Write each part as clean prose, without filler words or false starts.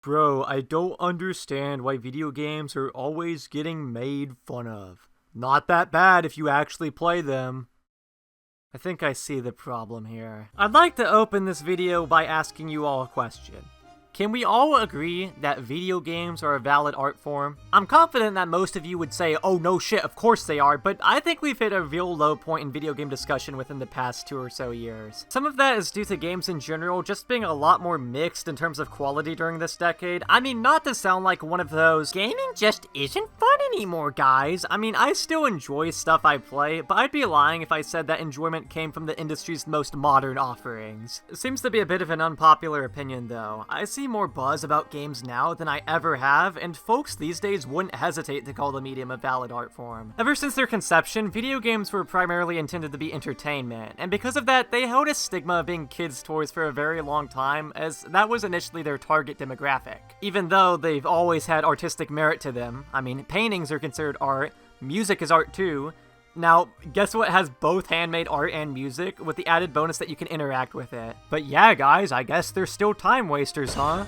Bro, I don't understand why video games are always getting made fun of. Not that bad if you actually play them. I think I see the problem here. I'd like to open this video by asking you all a question. Can we all agree that video games are a valid art form? I'm confident that most of you would say, oh no shit, of course they are, but I think we've hit a real low point in video game discussion within the past 2 or so years. Some of that is due to games in general just being a lot more mixed in terms of quality during this decade. I mean, not to sound like one of those, gaming just isn't fun anymore, guys. I mean, I still enjoy stuff I play, but I'd be lying if I said that enjoyment came from the industry's most modern offerings. It seems to be a bit of an unpopular opinion though. I see more buzz about games now than I ever have, and folks these days wouldn't hesitate to call the medium a valid art form. Ever since their conception, video games were primarily intended to be entertainment, and because of that, they held a stigma of being kids' toys for a very long time, as that was initially their target demographic. Even though they've always had artistic merit to them, I mean, paintings are considered art, music is art too. Now, guess what has both handmade art and music, with the added bonus that you can interact with it. But yeah, guys, I guess they're still time wasters, huh?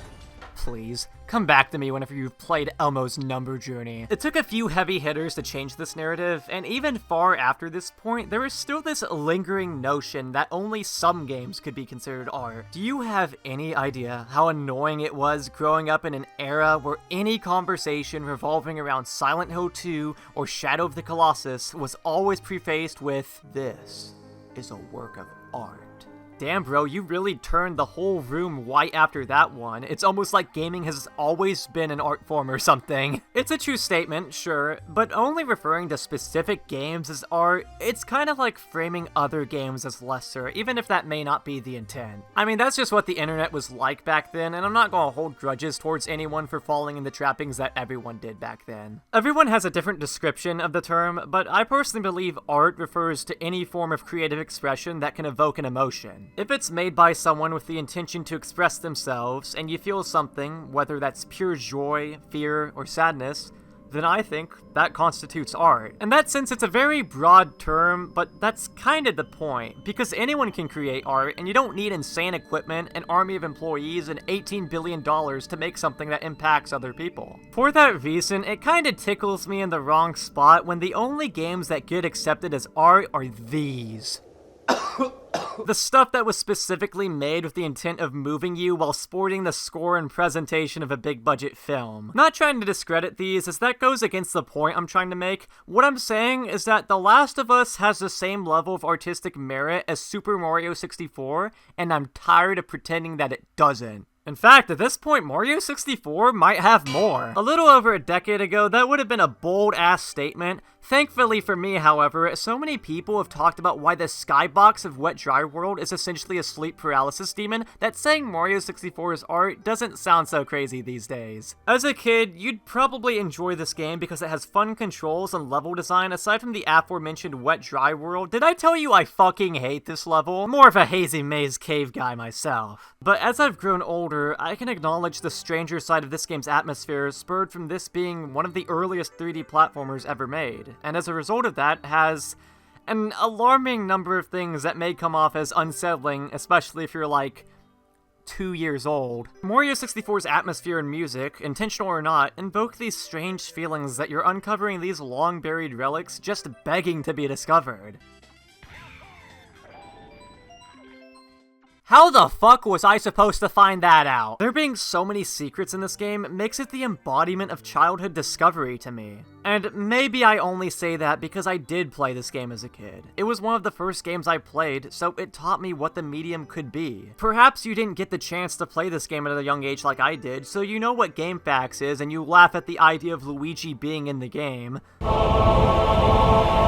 Please, come back to me whenever you've played Elmo's Number Journey. It took a few heavy hitters to change this narrative, and even far after this point, there is still this lingering notion that only some games could be considered art. Do you have any idea how annoying it was growing up in an era where any conversation revolving around Silent Hill 2 or Shadow of the Colossus was always prefaced with, "This is a work of art"? Damn bro, you really turned the whole room white after that one. It's almost like gaming has always been an art form or something. It's a true statement, sure, but only referring to specific games as art, it's kind of like framing other games as lesser, even if that may not be the intent. I mean, that's just what the internet was like back then, and I'm not gonna hold grudges towards anyone for falling in the trappings that everyone did back then. Everyone has a different description of the term, but I personally believe art refers to any form of creative expression that can evoke an emotion. If it's made by someone with the intention to express themselves, and you feel something, whether that's pure joy, fear, or sadness, then I think that constitutes art. In that sense, it's a very broad term, but that's kind of the point, because anyone can create art, and you don't need insane equipment, an army of employees, and $18 billion to make something that impacts other people. For that reason, it kind of tickles me in the wrong spot when the only games that get accepted as art are these. The stuff that was specifically made with the intent of moving you while sporting the score and presentation of a big budget film. Not trying to discredit these, as that goes against the point I'm trying to make. What I'm saying is that The Last of Us has the same level of artistic merit as Super Mario 64, and I'm tired of pretending that it doesn't. In fact, at this point, Mario 64 might have more. A little over a decade ago, that would have been a bold-ass statement. Thankfully for me, however, so many people have talked about why the skybox of Wet Dry World is essentially a sleep paralysis demon that saying Mario 64 is art doesn't sound so crazy these days. As a kid, you'd probably enjoy this game because it has fun controls and level design aside from the aforementioned Wet Dry World. Did I tell you I fucking hate this level? I'm more of a hazy maze cave guy myself. But as I've grown older, I can acknowledge the stranger side of this game's atmosphere spurred from this being one of the earliest 3D platformers ever made, and as a result of that, has an alarming number of things that may come off as unsettling, especially if you're like 2 years old. Mario 64's atmosphere and music, intentional or not, invoke these strange feelings that you're uncovering these long-buried relics just begging to be discovered. How the fuck was I supposed to find that out? There being so many secrets in this game makes it the embodiment of childhood discovery to me. And maybe I only say that because I did play this game as a kid. It was one of the first games I played, so it taught me what the medium could be. Perhaps you didn't get the chance to play this game at a young age like I did, so you know what GameFAQs is and you laugh at the idea of Luigi being in the game.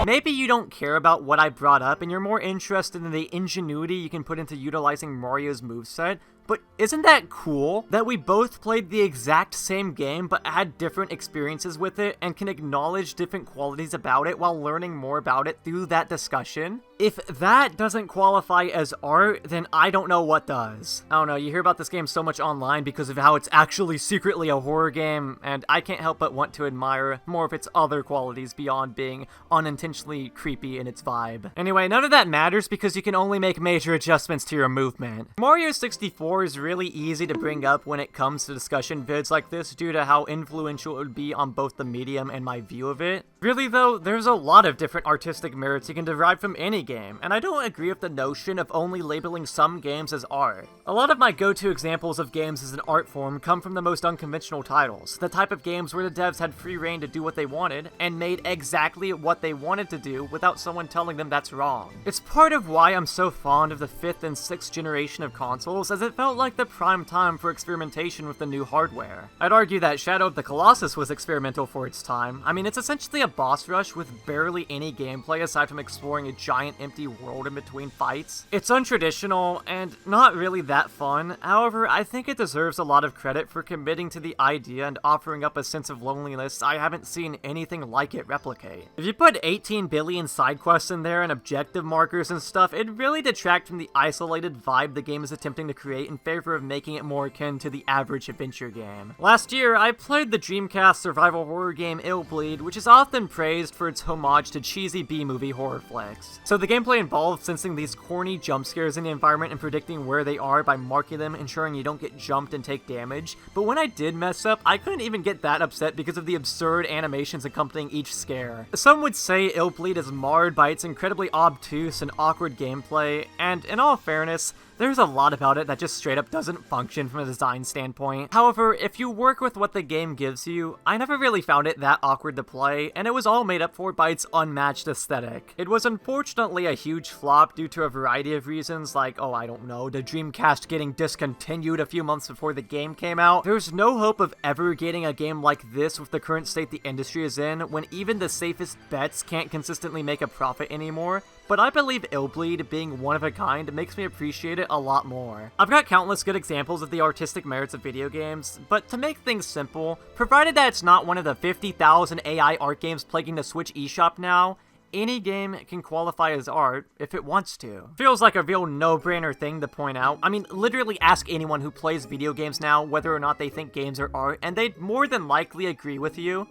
Maybe you don't care about what I brought up and you're more interested in the ingenuity you can put into utilizing Mario's moveset, but isn't that cool that we both played the exact same game but had different experiences with it and can acknowledge different qualities about it while learning more about it through that discussion? If that doesn't qualify as art, then I don't know what does. I don't know, you hear about this game so much online because of how it's actually secretly a horror game, and I can't help but want to admire more of its other qualities beyond being unintentionally creepy in its vibe. Anyway, none of that matters because you can only make major adjustments to your movement. Mario 64 is really easy to bring up when it comes to discussion vids like this due to how influential it would be on both the medium and my view of it. Really though, there's a lot of different artistic merits you can derive from any game, and I don't agree with the notion of only labeling some games as art. A lot of my go-to examples of games as an art form come from the most unconventional titles, the type of games where the devs had free reign to do what they wanted, and made exactly what they wanted to do without someone telling them that's wrong. It's part of why I'm so fond of the 5th and 6th generation of consoles, as it felt like the prime time for experimentation with the new hardware. I'd argue that Shadow of the Colossus was experimental for its time. I mean, it's essentially a boss rush with barely any gameplay aside from exploring a giant empty world in between fights. It's untraditional and not really that fun. However, I think it deserves a lot of credit for committing to the idea and offering up a sense of loneliness I haven't seen anything like it replicate. If you put 18 billion side quests in there and objective markers and stuff, it really detracts from the isolated vibe the game is attempting to create in favor of making it more akin to the average adventure game. Last year, I played the Dreamcast survival horror game Illbleed, which is often praised for its homage to cheesy B-movie horror flicks. So the gameplay involves sensing these corny jump scares in the environment and predicting where they are by marking them, ensuring you don't get jumped and take damage. But when I did mess up, I couldn't even get that upset because of the absurd animations accompanying each scare. Some would say Illbleed is marred by its incredibly obtuse and awkward gameplay, and in all fairness, there's a lot about it that just straight up doesn't function from a design standpoint. However, if you work with what the game gives you, I never really found it that awkward to play, and it was all made up for by its unmatched aesthetic. It was unfortunately a huge flop due to a variety of reasons, like, oh, I don't know, the Dreamcast getting discontinued a few months before the game came out. There's no hope of ever getting a game like this with the current state the industry is in, when even the safest bets can't consistently make a profit anymore. But I believe Illbleed, being one of a kind, makes me appreciate it a lot more. I've got countless good examples of the artistic merits of video games, but to make things simple, provided that it's not one of the 50,000 AI art games plaguing the Switch eShop now, any game can qualify as art if it wants to. Feels like a real no-brainer thing to point out. I mean, literally ask anyone who plays video games now whether or not they think games are art, and they'd more than likely agree with you,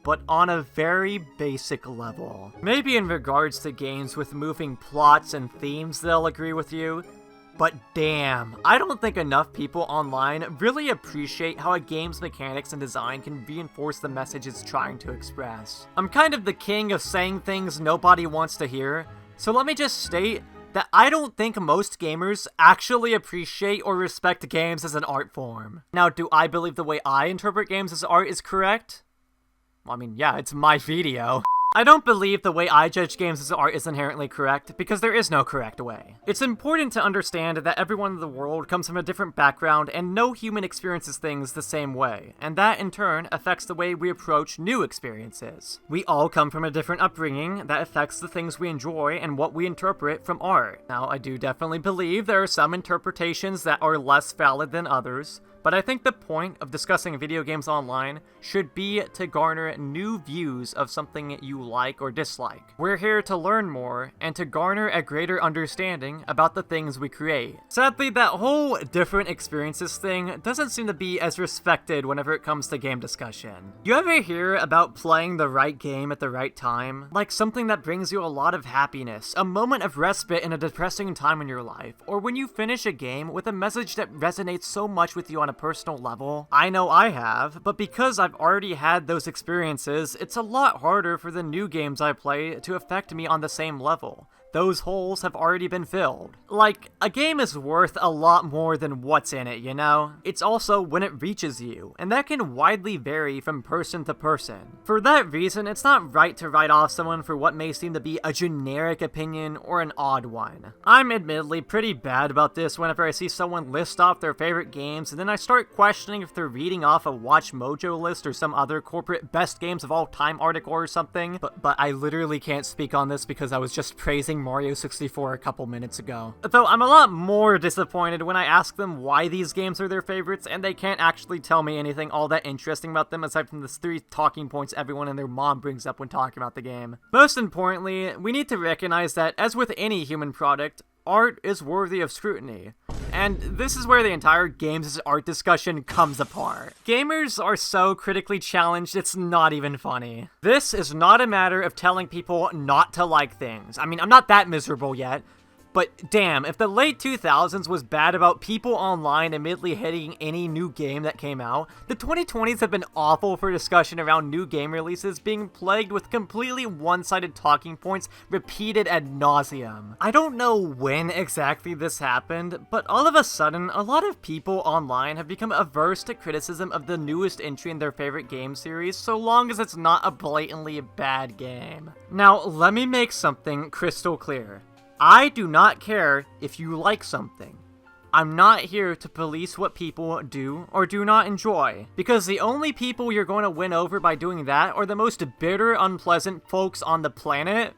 but on a very basic level. Maybe in regards to games with moving plots and themes they'll agree with you, but damn, I don't think enough people online really appreciate how a game's mechanics and design can reinforce the message it's trying to express. I'm kind of the king of saying things nobody wants to hear, so let me just state that I don't think most gamers actually appreciate or respect games as an art form. Now, do I believe the way I interpret games as art is correct? I mean, yeah, it's my video. I don't believe the way I judge games as art is inherently correct, because there is no correct way. It's important to understand that everyone in the world comes from a different background and no human experiences things the same way, and that in turn affects the way we approach new experiences. We all come from a different upbringing that affects the things we enjoy and what we interpret from art. Now, I do definitely believe there are some interpretations that are less valid than others, but I think the point of discussing video games online should be to garner new views of something you like or dislike. We're here to learn more and to garner a greater understanding about the things we create. Sadly, that whole different experiences thing doesn't seem to be as respected whenever it comes to game discussion. You ever hear about playing the right game at the right time? Like something that brings you a lot of happiness, a moment of respite in a depressing time in your life, or when you finish a game with a message that resonates so much with you on a personal level. I know I have, but because I've already had those experiences, it's a lot harder for the new games I play to affect me on the same level. Those holes have already been filled. Like, a game is worth a lot more than what's in it, you know? It's also when it reaches you, and that can widely vary from person to person. For that reason, it's not right to write off someone for what may seem to be a generic opinion or an odd one. I'm admittedly pretty bad about this whenever I see someone list off their favorite games, and then I start questioning if they're reading off a Watch Mojo list or some other corporate best games of all time article or something, but I literally can't speak on this because I was just praising mentioning Mario 64 a couple minutes ago. Though I'm a lot more disappointed when I ask them why these games are their favorites and they can't actually tell me anything all that interesting about them aside from the 3 talking points everyone and their mom brings up when talking about the game. Most importantly, we need to recognize that, as with any human product, art is worthy of scrutiny. And this is where the entire games as art discussion comes apart. Gamers are so critically challenged, it's not even funny. This is not a matter of telling people not to like things. I mean, I'm not that miserable yet. But damn, if the late 2000s was bad about people online admittedly hating any new game that came out, the 2020s have been awful for discussion around new game releases being plagued with completely one-sided talking points repeated ad nauseum. I don't know when exactly this happened, but all of a sudden, a lot of people online have become averse to criticism of the newest entry in their favorite game series so long as it's not a blatantly bad game. Now, let me make something crystal clear. I do not care if you like something. I'm not here to police what people do or do not enjoy, because the only people you're going to win over by doing that are the most bitter, unpleasant folks on the planet,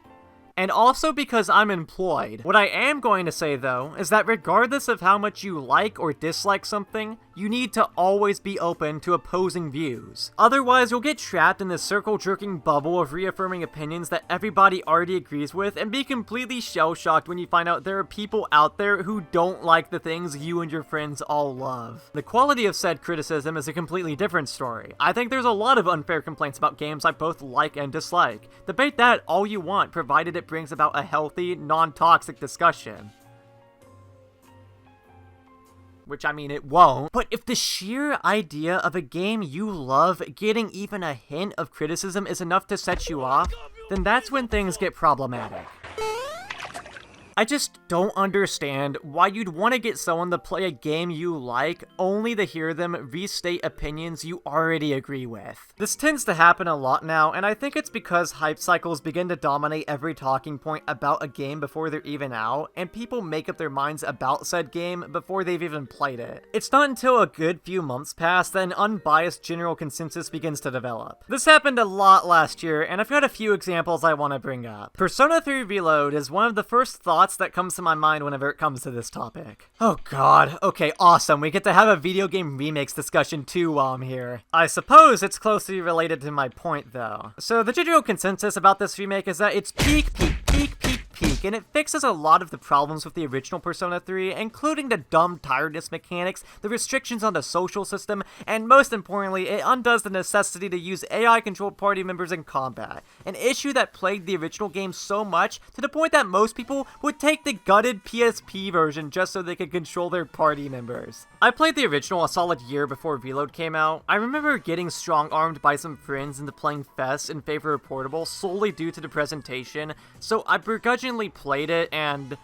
and also because I'm employed. What I am going to say, though, is that regardless of how much you like or dislike something, you need to always be open to opposing views. Otherwise, you'll get trapped in this circle-jerking bubble of reaffirming opinions that everybody already agrees with and be completely shell-shocked when you find out there are people out there who don't like the things you and your friends all love. The quality of said criticism is a completely different story. I think there's a lot of unfair complaints about games I both like and dislike. Debate that all you want, provided it brings about a healthy, non-toxic discussion. Which, I mean, it won't. But if the sheer idea of a game you love getting even a hint of criticism is enough to set you off, then that's when things get problematic. I just don't understand why you'd want to get someone to play a game you like only to hear them restate opinions you already agree with. This tends to happen a lot now, and I think it's because hype cycles begin to dominate every talking point about a game before they're even out, and people make up their minds about said game before they've even played it. It's not until a good few months pass that an unbiased general consensus begins to develop. This happened a lot last year, and I've got a few examples I want to bring up. Persona 3 Reload is one of the first thoughts that comes to my mind whenever it comes to this topic. Oh god, okay, awesome, we get to have a video game remakes discussion too while I'm here. I suppose it's closely related to my point though. So the general consensus about this remake is that it's peak, and it fixes a lot of the problems with the original Persona 3, including the dumb tiredness mechanics, the restrictions on the social system, and most importantly, it undoes the necessity to use AI-controlled party members in combat, an issue that plagued the original game so much to the point that most people would take the gutted PSP version just so they could control their party members. I played the original a solid year before Reload came out. I remember getting strong-armed by some friends into playing Fest in favor of Portable solely due to the presentation, so I begrudgingly played it and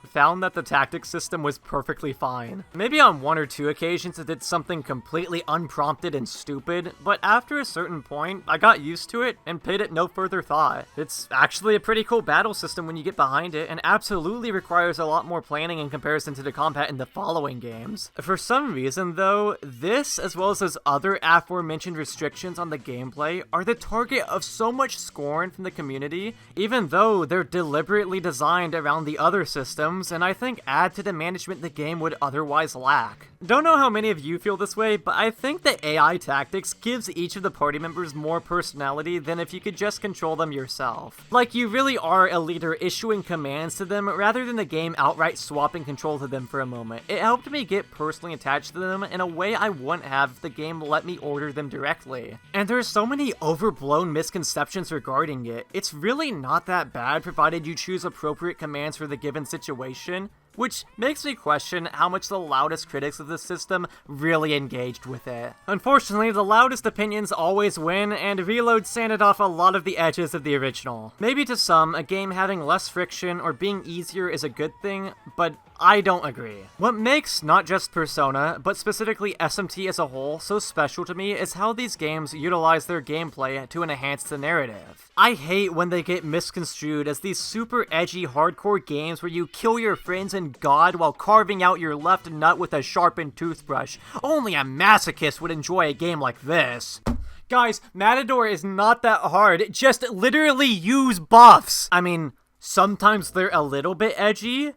found that the tactics system was perfectly fine. Maybe on one or two occasions it did something completely unprompted and stupid, but after a certain point, I got used to it and paid it no further thought. It's actually a pretty cool battle system when you get behind it, and absolutely requires a lot more planning in comparison to the combat in the following games. For some reason though, this, as well as those other aforementioned restrictions on the gameplay, are the target of so much scorn from the community, even though they're deliberately designed around the other systems, and I think add to the management the game would otherwise lack. Don't know how many of you feel this way, but I think that AI tactics gives each of the party members more personality than if you could just control them yourself. Like, you really are a leader issuing commands to them rather than the game outright swapping control to them for a moment. It helped me get personally attached to them in a way I wouldn't have if the game let me order them directly. And there's so many overblown misconceptions regarding it. It's really not that bad provided you choose appropriate commands for the given situation, which makes me question how much the loudest critics of the system really engaged with it. Unfortunately, the loudest opinions always win, and Reload sanded off a lot of the edges of the original. Maybe to some, a game having less friction or being easier is a good thing, but I don't agree. What makes not just Persona, but specifically SMT as a whole, so special to me is how these games utilize their gameplay to enhance the narrative. I hate when they get misconstrued as these super edgy hardcore games where you kill your friends and God while carving out your left nut with a sharpened toothbrush. Only a masochist would enjoy a game like this. Guys, Matador is not that hard, just literally use buffs! I mean, Sometimes they're a little bit edgy,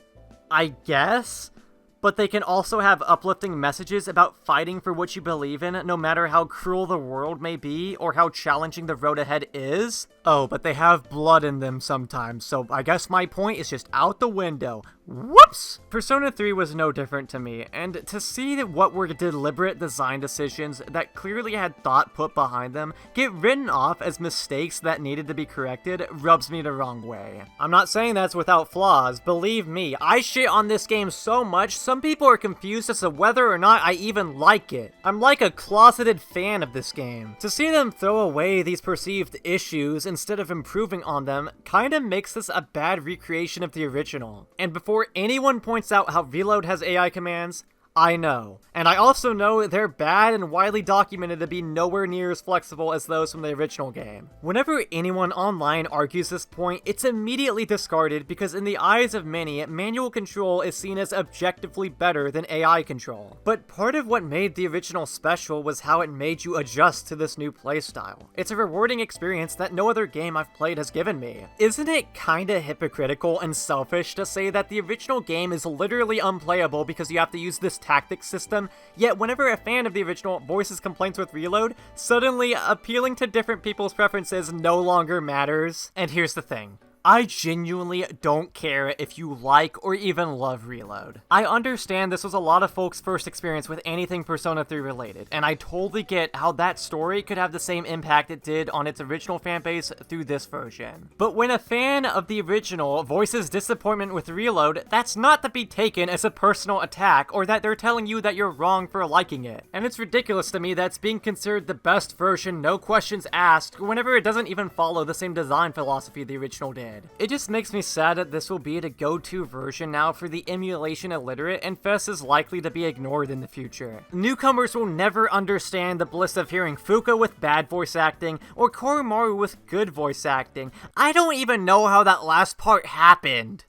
I guess, but they can also have uplifting messages about fighting for what you believe in, no matter how cruel the world may be or how challenging the road ahead is. Oh, but they have blood in them sometimes, so I guess my point is just out the window. Whoops! Persona 3 was no different to me, and to see that what were deliberate design decisions that clearly had thought put behind them get written off as mistakes that needed to be corrected rubs me the wrong way. I'm not saying that's without flaws, believe me, I shit on this game so much, some people are confused as to whether or not I even like it. I'm like a closeted fan of this game. To see them throw away these perceived issues instead of improving on them kinda makes this a bad recreation of the original. And before anyone points out how Reload has AI commands, I know. And I also know they're bad and widely documented to be nowhere near as flexible as those from the original game. Whenever anyone online argues this point, it's immediately discarded because in the eyes of many, manual control is seen as objectively better than AI control. But part of what made the original special was how it made you adjust to this new playstyle. It's a rewarding experience that no other game I've played has given me. Isn't it kinda hypocritical and selfish to say that the original game is literally unplayable because you have to use this tactics system, yet whenever a fan of the original voices complaints with Reload, suddenly appealing to different people's preferences no longer matters? And here's the thing. I genuinely don't care if you like or even love Reload. I understand this was a lot of folks' first experience with anything Persona 3 related, and I totally get how that story could have the same impact it did on its original fanbase through this version. But when a fan of the original voices disappointment with Reload, that's not to be taken as a personal attack or that they're telling you that you're wrong for liking it. And it's ridiculous to me that it's being considered the best version, no questions asked, whenever it doesn't even follow the same design philosophy the original did. It just makes me sad that this will be the go-to version now for the emulation illiterate, and FES is likely to be ignored in the future. Newcomers will never understand the bliss of hearing Fuka with bad voice acting, or Koromaru with good voice acting. I don't even know how that last part happened.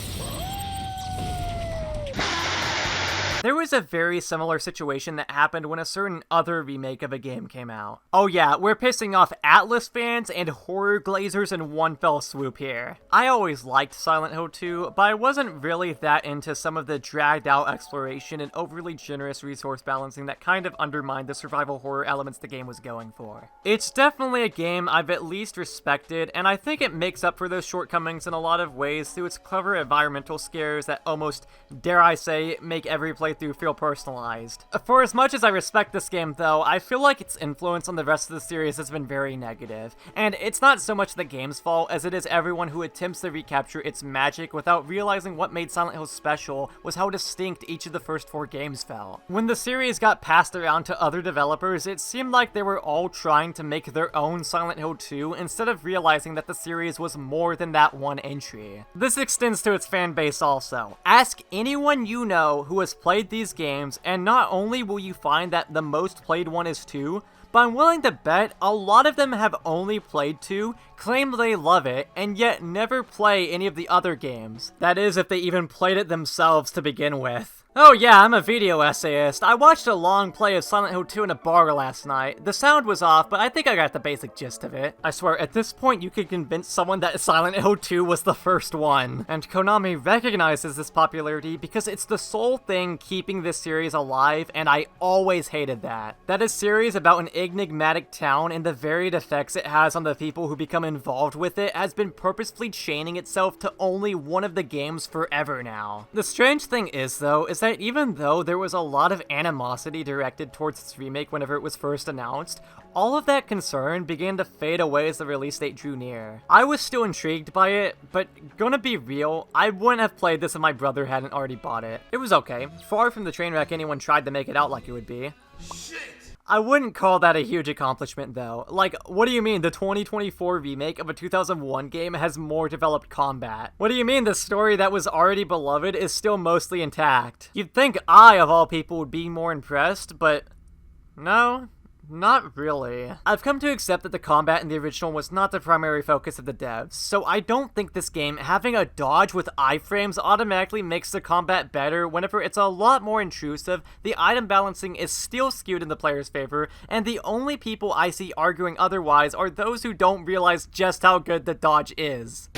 There was a very similar situation that happened when a certain other remake of a game came out. Oh yeah, we're pissing off Atlus fans and horror glazers in one fell swoop here. I always liked Silent Hill 2, but I wasn't really that into some of the dragged out exploration and overly generous resource balancing that kind of undermined the survival horror elements the game was going for. It's definitely a game I've at least respected, and I think it makes up for those shortcomings in a lot of ways through its clever environmental scares that almost, dare I say, make every playthrough feel personalized. For as much as I respect this game though, I feel like its influence on the rest of the series has been very negative, and it's not so much the game's fault as it is everyone who attempts to recapture its magic without realizing what made Silent Hill special was how distinct each of the first 4 games felt. When the series got passed around to other developers, it seemed like they were all trying to make their own Silent Hill 2 instead of realizing that the series was more than that one entry. This extends to its fan base also. Ask anyone you know who has played these games, and not only will you find that the most played one is 2, but I'm willing to bet a lot of them have only played 2, claim they love it, and yet never play any of the other games. That is, if they even played it themselves to begin with. Oh yeah, I'm a video essayist. I watched a long play of Silent Hill 2 in a bar last night. The sound was off, but I think I got the basic gist of it. I swear, at this point you could convince someone that Silent Hill 2 was the first one. And Konami recognizes this popularity because it's the sole thing keeping this series alive, and I always hated that. That a series about an enigmatic town and the varied effects it has on the people who become involved with it has been purposefully chaining itself to only one of the games forever now. The strange thing is, though, is that even though there was a lot of animosity directed towards its remake whenever it was first announced, all of that concern began to fade away as the release date drew near. I was still intrigued by it, but gonna be real, I wouldn't have played this if my brother hadn't already bought it. It was okay, far from the train wreck anyone tried to make it out like it would be. Shit! I wouldn't call that a huge accomplishment though. Like, what do you mean the 2024 remake of a 2001 game has more developed combat? What do you mean the story that was already beloved is still mostly intact? You'd think I, of all people, would be more impressed, but no. Not really. I've come to accept that the combat in the original was not the primary focus of the devs, so I don't think this game having a dodge with iframes automatically makes the combat better whenever it's a lot more intrusive, the item balancing is still skewed in the player's favor, and the only people I see arguing otherwise are those who don't realize just how good the dodge is.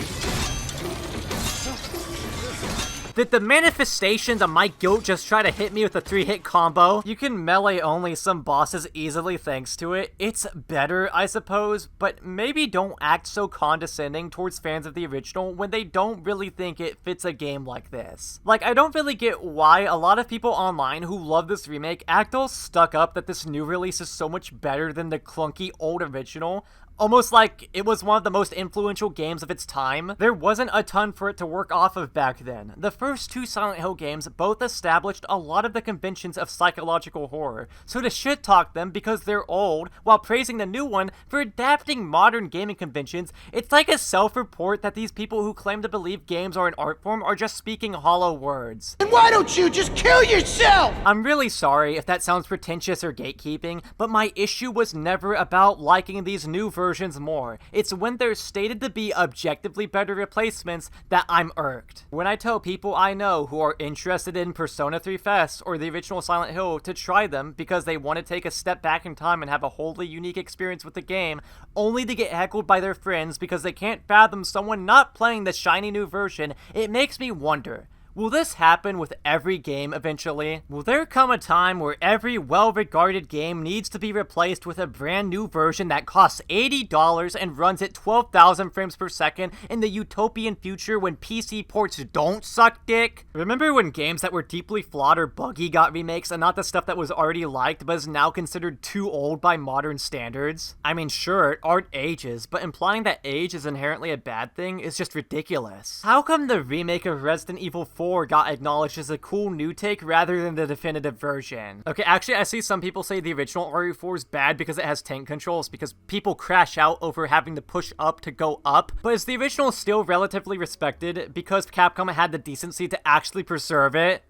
Did the manifestations of my guilt just try to hit me with a 3-hit combo? You can melee only some bosses easily thanks to it. It's better, I suppose, but maybe don't act so condescending towards fans of the original when they don't really think it fits a game like this. Like, I don't really get why a lot of people online who love this remake act all stuck up that this new release is so much better than the clunky old original. Almost like it was one of the most influential games of its time. There wasn't a ton for it to work off of back then. The first 2 Silent Hill games both established a lot of the conventions of psychological horror, so to shit-talk them because they're old, while praising the new one for adapting modern gaming conventions, it's like a self-report that these people who claim to believe games are an art form are just speaking hollow words. And why don't you just kill yourself? I'm really sorry if that sounds pretentious or gatekeeping, but my issue was never about liking these new versions more. It's when they're stated to be objectively better replacements that I'm irked. When I tell people I know who are interested in Persona 3 Fest or the original Silent Hill to try them because they want to take a step back in time and have a wholly unique experience with the game, only to get heckled by their friends because they can't fathom someone not playing the shiny new version, it makes me wonder. Will this happen with every game eventually? Will there come a time where every well-regarded game needs to be replaced with a brand new version that costs $80 and runs at 12,000 frames per second in the utopian future when PC ports don't suck dick? Remember when games that were deeply flawed or buggy got remakes and not the stuff that was already liked but is now considered too old by modern standards? I mean, sure, art ages, but implying that age is inherently a bad thing is just ridiculous. How come the remake of Resident Evil 4 got acknowledged as a cool new take rather than the definitive version? Okay, actually, I see some people say the original RE4 is bad because it has tank controls, because people crash out over having to push up to go up, but is the original still relatively respected because Capcom had the decency to actually preserve it?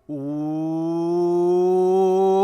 Ooh.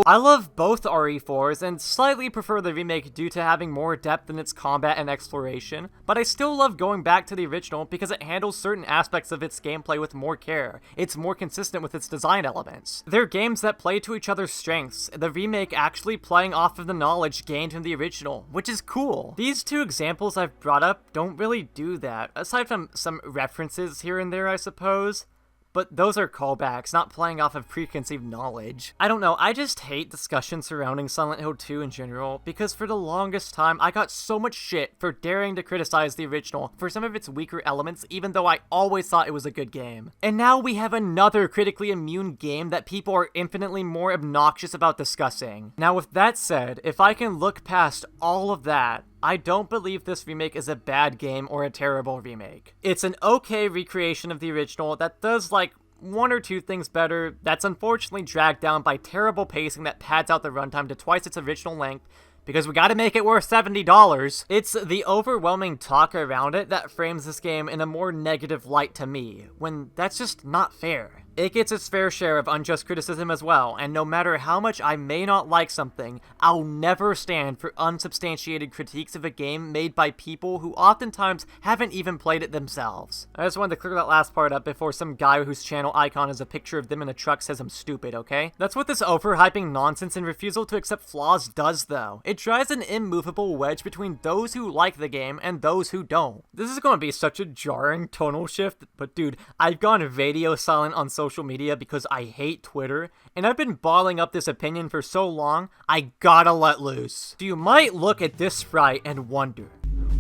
I love both RE4s and slightly prefer the remake due to having more depth in its combat and exploration, but I still love going back to the original because it handles certain aspects of its gameplay with more care. It's more consistent with its design elements. They're games that play to each other's strengths, the remake actually playing off of the knowledge gained from the original, which is cool. These 2 examples I've brought up don't really do that, aside from some references here and there, I suppose. But those are callbacks, not playing off of preconceived knowledge. I don't know, I just hate discussion surrounding Silent Hill 2 in general, because for the longest time, I got so much shit for daring to criticize the original for some of its weaker elements, even though I always thought it was a good game. And now we have another critically immune game that people are infinitely more obnoxious about discussing. Now with that said, if I can look past all of that, I don't believe this remake is a bad game or a terrible remake. It's an okay recreation of the original that does like 1 or 2 things better, that's unfortunately dragged down by terrible pacing that pads out the runtime to twice its original length, because we gotta make it worth $70. It's the overwhelming talk around it that frames this game in a more negative light to me, when that's just not fair. It gets its fair share of unjust criticism as well, and no matter how much I may not like something, I'll never stand for unsubstantiated critiques of a game made by people who oftentimes haven't even played it themselves. I just wanted to clear that last part up before some guy whose channel icon is a picture of them in a truck says I'm stupid, okay? That's what this overhyping nonsense and refusal to accept flaws does though. It drives an immovable wedge between those who like the game and those who don't. This is going to be such a jarring tonal shift, but dude, I've gone radio silent on social media because I hate Twitter, and I've been balling up this opinion for so long, I gotta let loose. So you might look at this sprite and wonder,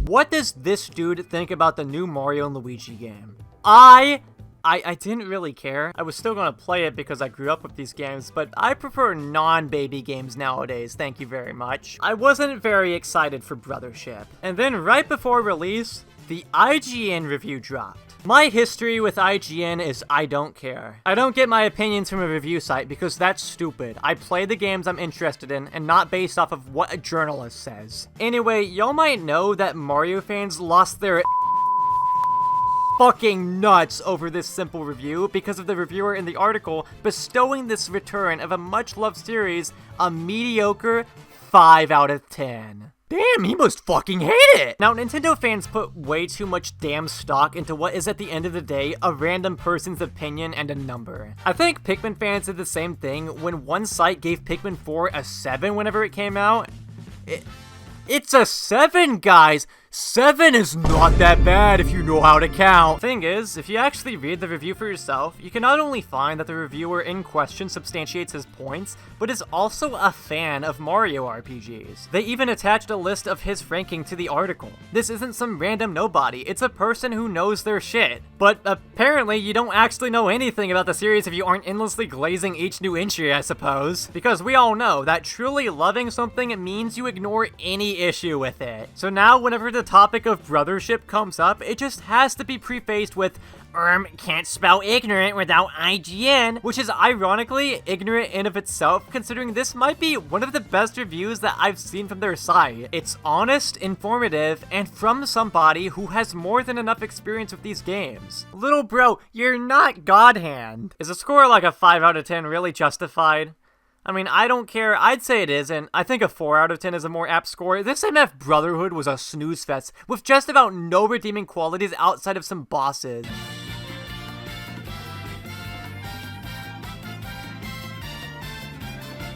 what does this dude think about the new Mario and Luigi game? I didn't really care. I was still gonna play it because I grew up with these games, but I prefer non-baby games nowadays, thank you very much. I wasn't very excited for Brothership. And then right before release, the IGN review dropped. My history with IGN is I don't care. I don't get my opinions from a review site because that's stupid. I play the games I'm interested in and not based off of what a journalist says. Anyway, y'all might know that Mario fans lost their fucking nuts over this simple review because of the reviewer in the article bestowing this return of a much-loved series a mediocre 5 out of 10. Damn, he must fucking hate it! Now, Nintendo fans put way too much damn stock into what is at the end of the day a random person's opinion and a number. I think Pikmin fans did the same thing when one site gave Pikmin 4 a 7 whenever it came out. It's a 7, guys! 7 is not that bad if you know how to count. Thing is, if you actually read the review for yourself, you can not only find that the reviewer in question substantiates his points, but is also a fan of Mario RPGs. They even attached a list of his ranking to the article. This isn't some random nobody, it's a person who knows their shit. But apparently you don't actually know anything about the series if you aren't endlessly glazing each new entry, I suppose. Because we all know that truly loving something means you ignore any issue with it. So now whenever the topic of brothership comes up, it just has to be prefaced with can't spell ignorant without IGN, which is ironically ignorant in of itself, considering this might be one of the best reviews that I've seen from their site. It's honest, informative, and from somebody who has more than enough experience with these games. Little bro, you're not God Hand. Is a score like a 5 out of 10 really justified? I mean, I don't care. I'd say it isn't. I think a 4 out of 10 is a more apt score. This MF Brotherhood was a snooze fest with just about no redeeming qualities outside of some bosses.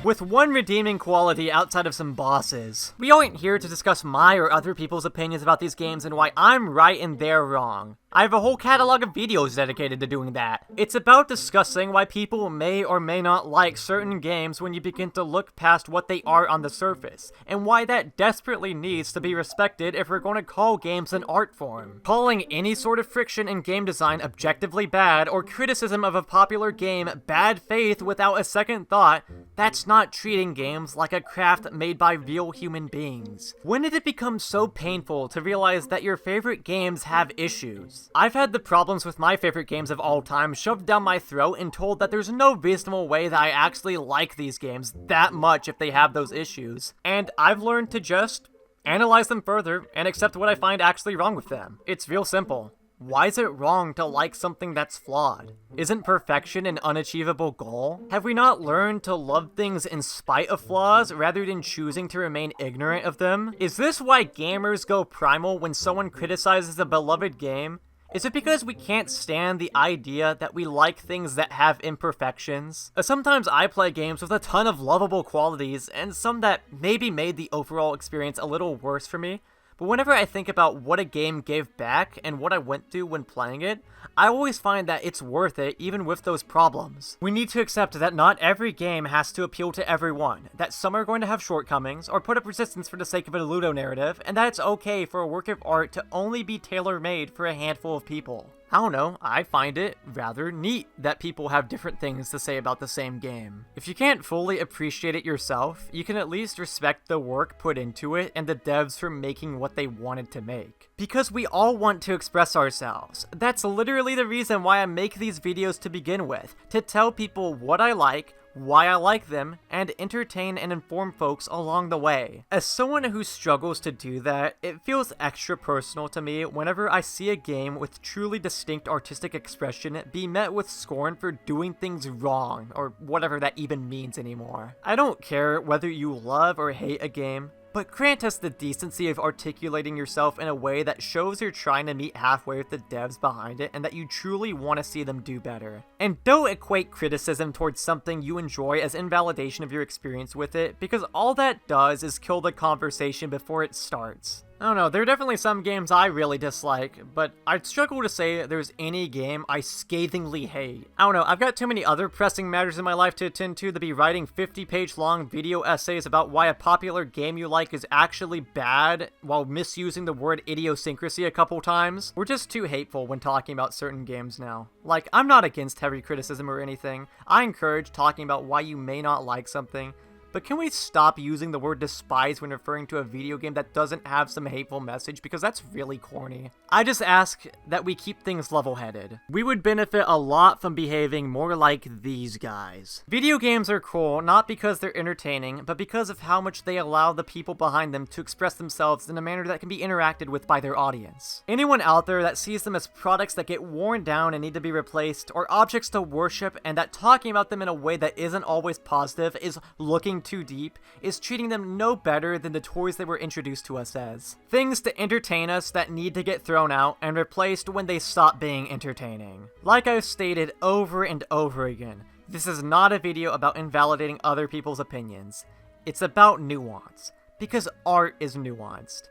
With one redeeming quality outside of some bosses. We aren't here to discuss my or other people's opinions about these games and why I'm right and they're wrong. I have a whole catalog of videos dedicated to doing that. It's about discussing why people may or may not like certain games when you begin to look past what they are on the surface, and why that desperately needs to be respected if we're going to call games an art form. Calling any sort of friction in game design objectively bad, or criticism of a popular game bad faith without a second thought, that's not treating games like a craft made by real human beings. When did it become so painful to realize that your favorite games have issues? I've had the problems with my favorite games of all time shoved down my throat and told that there's no reasonable way that I actually like these games that much if they have those issues. And I've learned to just analyze them further and accept what I find actually wrong with them. It's real simple. Why is it wrong to like something that's flawed? Isn't perfection an unachievable goal? Have we not learned to love things in spite of flaws rather than choosing to remain ignorant of them? Is this why gamers go primal when someone criticizes a beloved game? Is it because we can't stand the idea that we like things that have imperfections? Sometimes I play games with a ton of lovable qualities, and some that maybe made the overall experience a little worse for me. But whenever I think about what a game gave back and what I went through when playing it, I always find that it's worth it even with those problems. We need to accept that not every game has to appeal to everyone, that some are going to have shortcomings or put up resistance for the sake of a ludo narrative, and that it's okay for a work of art to only be tailor-made for a handful of people. I don't know, I find it rather neat that people have different things to say about the same game. If you can't fully appreciate it yourself, you can at least respect the work put into it and the devs for making what they wanted to make. Because we all want to express ourselves. That's literally the reason why I make these videos to begin with, to tell people what I like, why I like them, and entertain and inform folks along the way. As someone who struggles to do that, it feels extra personal to me whenever I see a game with truly distinct artistic expression be met with scorn for doing things wrong, or whatever that even means anymore. I don't care whether you love or hate a game, but grant us the decency of articulating yourself in a way that shows you're trying to meet halfway with the devs behind it and that you truly want to see them do better. And don't equate criticism towards something you enjoy as invalidation of your experience with it, because all that does is kill the conversation before it starts. I don't know, there are definitely some games I really dislike, but I'd struggle to say there's any game I scathingly hate. I don't know, I've got too many other pressing matters in my life to attend to be writing 50-page long video essays about why a popular game you like is actually bad while misusing the word idiosyncrasy a couple times. We're just too hateful when talking about certain games now. Like, I'm not against heavy criticism or anything. I encourage talking about why you may not like something. But can we stop using the word despise when referring to a video game that doesn't have some hateful message, because that's really corny. I just ask that we keep things level-headed. We would benefit a lot from behaving more like these guys. Video games are cool not because they're entertaining, but because of how much they allow the people behind them to express themselves in a manner that can be interacted with by their audience. Anyone out there that sees them as products that get worn down and need to be replaced, or objects to worship, and that talking about them in a way that isn't always positive is looking too deep, is treating them no better than the toys they were introduced to us as. Things to entertain us that need to get thrown out and replaced when they stop being entertaining. Like I've stated over and over again, this is not a video about invalidating other people's opinions. It's about nuance, because art is nuanced.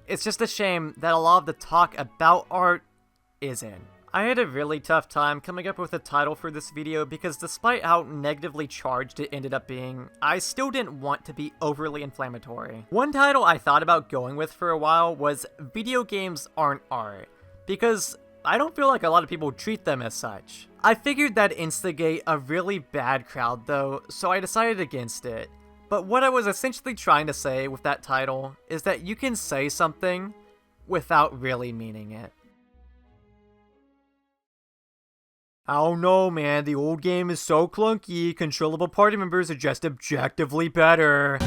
It's just a shame that a lot of the talk about art isn't. I had a really tough time coming up with a title for this video because despite how negatively charged it ended up being, I still didn't want to be overly inflammatory. One title I thought about going with for a while was Video Games Aren't Art, because I don't feel like a lot of people treat them as such. I figured that'd instigate a really bad crowd though, so I decided against it. But what I was essentially trying to say with that title is that you can say something without really meaning it. I don't know, man, the old game is so clunky, controllable party members are just objectively better.